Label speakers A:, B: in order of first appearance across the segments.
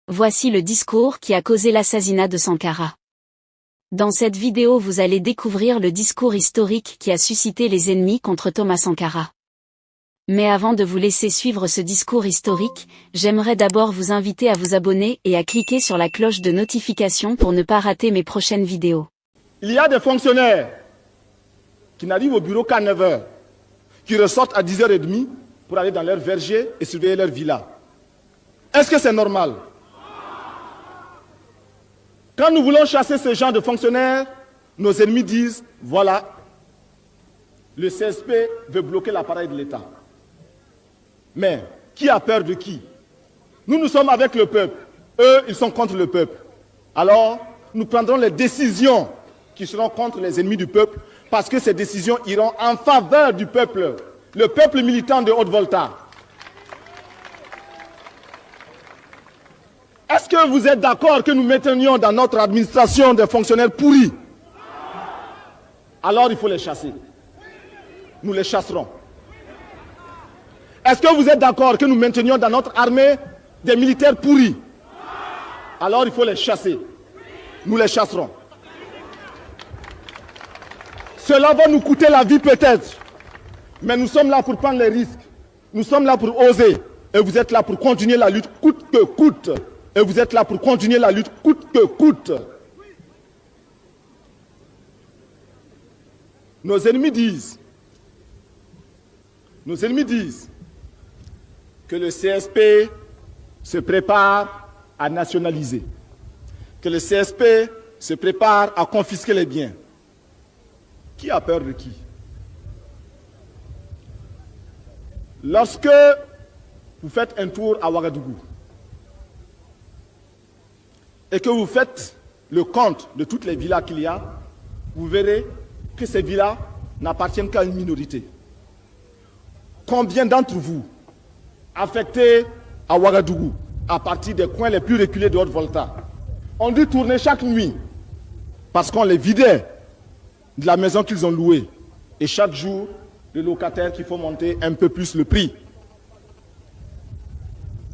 A: Voici le discours qui a causé l'assassinat de Sankara. Dans cette vidéo vous allez découvrir le discours historique qui a suscité les ennemis contre Thomas Sankara. Mais avant de vous laisser suivre ce discours historique, j'aimerais d'abord vous inviter à vous abonner et à cliquer sur la cloche de notification pour ne pas rater mes prochaines vidéos.
B: Il y a des fonctionnaires qui n'arrivent au bureau qu'à 9 h, qui ressortent à 10 h 30 pour aller dans leur verger et surveiller leur villa. Est-ce que c'est normal? Quand nous voulons chasser ce genre de fonctionnaires, nos ennemis disent, voilà, le CSP veut bloquer l'appareil de l'État. Mais qui a peur de qui? Nous sommes avec le peuple. Eux, ils sont contre le peuple. Alors, nous prendrons les décisions qui seront contre les ennemis du peuple, parce que ces décisions iront en faveur du peuple, le peuple militant de Haute-Volta. Est-ce que vous êtes d'accord que nous maintenions dans notre administration des fonctionnaires pourris? Alors il faut les chasser. Nous les chasserons. Est-ce que vous êtes d'accord que nous maintenions dans notre armée des militaires pourris? Alors il faut les chasser. Nous les chasserons. Cela va nous coûter la vie peut-être, mais nous sommes là pour prendre les risques. Nous sommes là pour oser. Et vous êtes là pour continuer la lutte coûte que coûte. Et vous êtes là pour continuer la lutte coûte que coûte. Nos ennemis disent que le CSP se prépare à nationaliser, que le CSP se prépare à confisquer les biens. Qui a peur de qui? Lorsque vous faites un tour à Ouagadougou et que vous faites le compte de toutes les villas qu'il y a, vous verrez que ces villas n'appartiennent qu'à une minorité. Combien d'entre vous, affectés à Ouagadougou, à partir des coins les plus reculés de Haute-Volta, ont dû tourner chaque nuit parce qu'on les vidait de la maison qu'ils ont louée, et chaque jour, le locataire qu'il faut monter un peu plus le prix.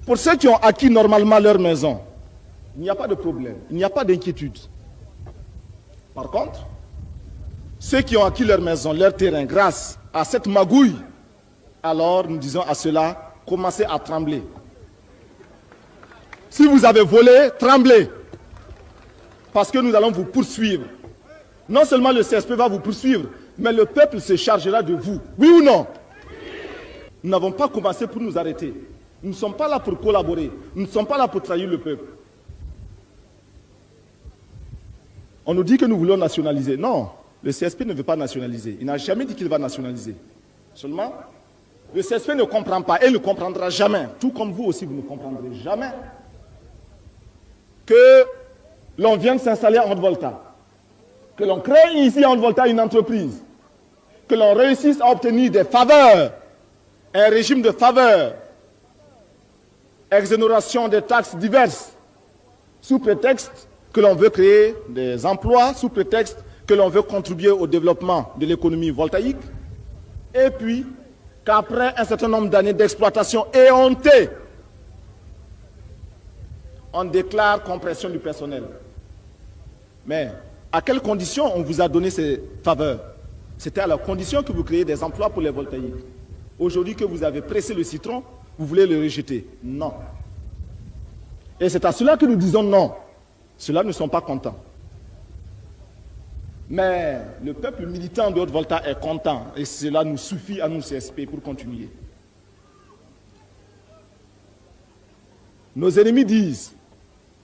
B: Pour ceux qui ont acquis normalement leur maison, il n'y a pas de problème, il n'y a pas d'inquiétude. Par contre, ceux qui ont acquis leur maison, leur terrain, grâce à cette magouille, alors nous disons à cela, commencez à trembler. Si vous avez volé, tremblez, parce que nous allons vous poursuivre. Non seulement le CSP va vous poursuivre, mais le peuple se chargera de vous. Oui ou non? Nous n'avons pas commencé pour nous arrêter. Nous ne sommes pas là pour collaborer. Nous ne sommes pas là pour trahir le peuple. On nous dit que nous voulons nationaliser. Non, le CSP ne veut pas nationaliser. Il n'a jamais dit qu'il va nationaliser. Seulement, le CSP ne comprend pas et ne comprendra jamais, tout comme vous aussi, vous ne comprendrez jamais, que l'on vienne s'installer en Haute-Volta, que l'on crée ici en Haute-Volta une entreprise, que l'on réussisse à obtenir des faveurs, un régime de faveurs, exonération des taxes diverses, sous prétexte que l'on veut créer des emplois, sous prétexte que l'on veut contribuer au développement de l'économie voltaïque, et puis qu'après un certain nombre d'années d'exploitation éhontée, on déclare compression du personnel. Mais à quelles conditions on vous a donné ces faveurs? C'était à la condition que vous créiez des emplois pour les voltaïques. Aujourd'hui que vous avez pressé le citron, vous voulez le rejeter? Non. Et c'est à cela que nous disons non. Ceux-là ne sont pas contents. Mais le peuple militant de Haute-Volta est content et cela nous suffit à nous CSP pour continuer. Nos ennemis disent,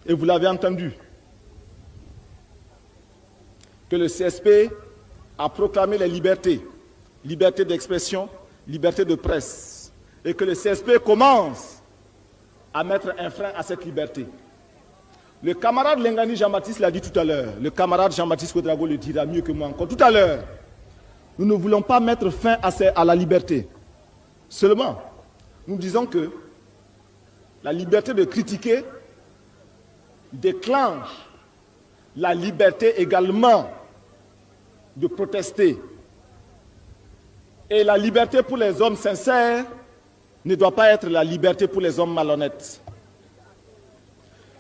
B: et vous l'avez entendu, que le CSP a proclamé les libertés, liberté d'expression, liberté de presse, et que le CSP commence à mettre un frein à cette liberté. Le camarade Lengani Jean-Baptiste l'a dit tout à l'heure, le camarade Jean-Baptiste Ouedraogo le dira mieux que moi encore tout à l'heure. Nous ne voulons pas mettre fin à la liberté. Seulement, nous disons que la liberté de critiquer déclenche la liberté également de protester. Et la liberté pour les hommes sincères ne doit pas être la liberté pour les hommes malhonnêtes.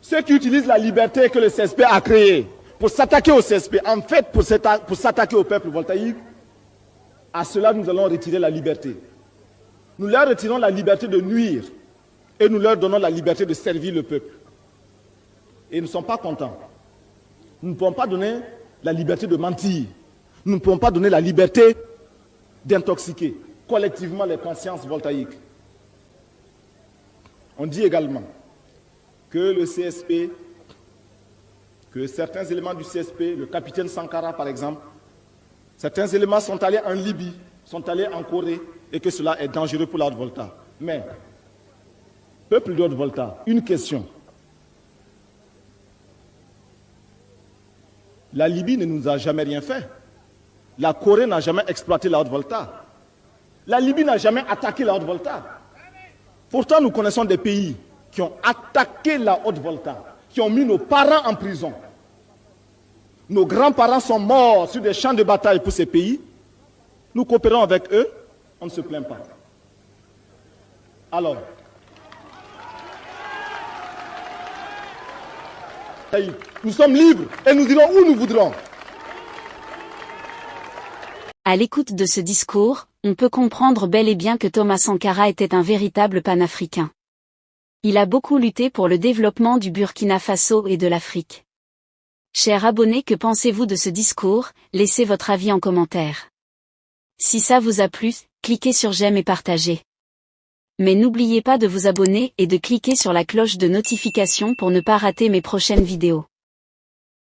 B: Ceux qui utilisent la liberté que le CSP a créée pour s'attaquer au CSP, en fait pour s'attaquer au peuple voltaïque, à cela nous allons retirer la liberté. Nous leur retirons la liberté de nuire et nous leur donnons la liberté de servir le peuple. Et ils ne sont pas contents. Nous ne pouvons pas donner la liberté de mentir. Nous ne pouvons pas donner la liberté d'intoxiquer collectivement les consciences voltaïques. On dit également que le CSP, que certains éléments du CSP, le capitaine Sankara par exemple, certains éléments sont allés en Libye, sont allés en Corée et que cela est dangereux pour la Haute-Volta. Mais, peuple de Haute-Volta, une question. La Libye ne nous a jamais rien fait. La Corée n'a jamais exploité la Haute-Volta. La Libye n'a jamais attaqué la Haute-Volta. Pourtant, nous connaissons des pays qui ont attaqué la Haute-Volta, qui ont mis nos parents en prison. Nos grands-parents sont morts sur des champs de bataille pour ces pays. Nous coopérons avec eux, on ne se plaint pas. Alors, nous sommes libres et nous irons où nous voudrons.
A: À l'écoute de ce discours, on peut comprendre bel et bien que Thomas Sankara était un véritable panafricain. Il a beaucoup lutté pour le développement du Burkina Faso et de l'Afrique. Chers abonnés, que pensez-vous de ce discours? Laissez votre avis en commentaire. Si ça vous a plu, cliquez sur j'aime et partagez. Mais n'oubliez pas de vous abonner et de cliquer sur la cloche de notification pour ne pas rater mes prochaines vidéos.